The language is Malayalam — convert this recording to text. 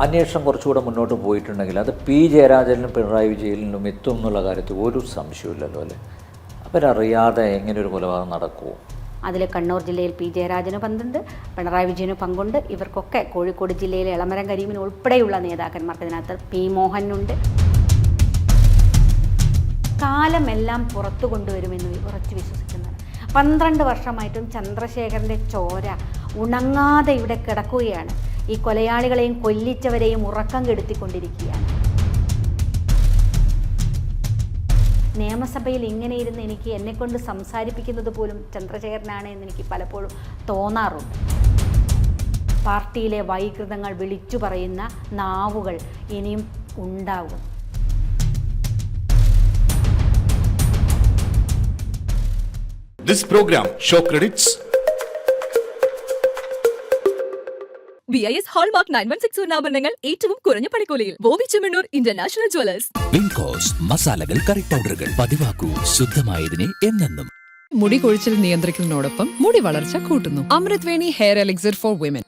അന്വേഷണം കുറച്ചുകൂടെ മുന്നോട്ട് പോയിട്ടുണ്ടെങ്കിൽ അത് പി ജയരാജനും പിണറായി വിജയനും എത്തും എന്നുള്ള കാര്യത്തിൽ ഒരു സംശയമില്ലല്ലോ അല്ലേ? അവരറിയാതെ എങ്ങനെ ഒരു കൊലപാതകം നടക്കുമോ? അതിൽ കണ്ണൂർ ജില്ലയിൽ പി ജയരാജന് പങ്കുണ്ട്, പിണറായി വിജയന് പങ്കുണ്ട്. ഇവർക്കൊക്കെ കോഴിക്കോട് ജില്ലയിലെ എളമരം കരീമിന് ഉൾപ്പെടെയുള്ള നേതാക്കന്മാർക്ക് ഇതിനകത്ത് പി മോഹനുണ്ട്. കാലമെല്ലാം പുറത്തു കൊണ്ടുവരുമെന്ന് ഉറച്ചു വിശ്വസിക്കുന്നതാണ്. 12 വർഷമായിട്ടും ചന്ദ്രശേഖരൻ്റെ ചോര ഉണങ്ങാതെ ഇവിടെ കിടക്കുകയാണ്. ഈ കൊലയാളികളെയും കൊല്ലിച്ചവരെയും ഉറക്കം കെടുത്തിക്കൊണ്ടിരിക്കുകയാണ്. നിയമസഭയിൽ ഇങ്ങനെ ഇരുന്ന് എനിക്ക് എന്നെക്കൊണ്ട് സംസാരിപ്പിക്കുന്നത് പോലും ചന്ദ്രശേഖരനാണ് എന്ന് എനിക്ക് പലപ്പോഴും തോന്നാറുണ്ട്. പാർട്ടിയിലെ വൈകൃതങ്ങൾ വിളിച്ചു പറയുന്ന നാവുകൾ ഇനിയും ഉണ്ടാകും. This program show credits BIS Hallmark 916 സ്വർണ്ണാഭരണങ്ങൾ ഏറ്റവും കുറഞ്ഞ പണിക്കൂലിയിൽ ബോബി ചെമ്മണ്ണൂർ ഇന്റർനാഷണൽ ജ്വല്ലേഴ്സ്. വിൻകോസ് മസാലകൾ, കറി പൗഡറുകൾ പതിവാക്കൂ, ശുദ്ധമായതിനെ എന്നെന്നും. മുടി കൊഴിച്ചിൽ നിയന്ത്രിക്കുന്നതിനോടൊപ്പം മുടി വളർച്ച കൂട്ടുന്നു. അമൃത് Veni hair elixir for women.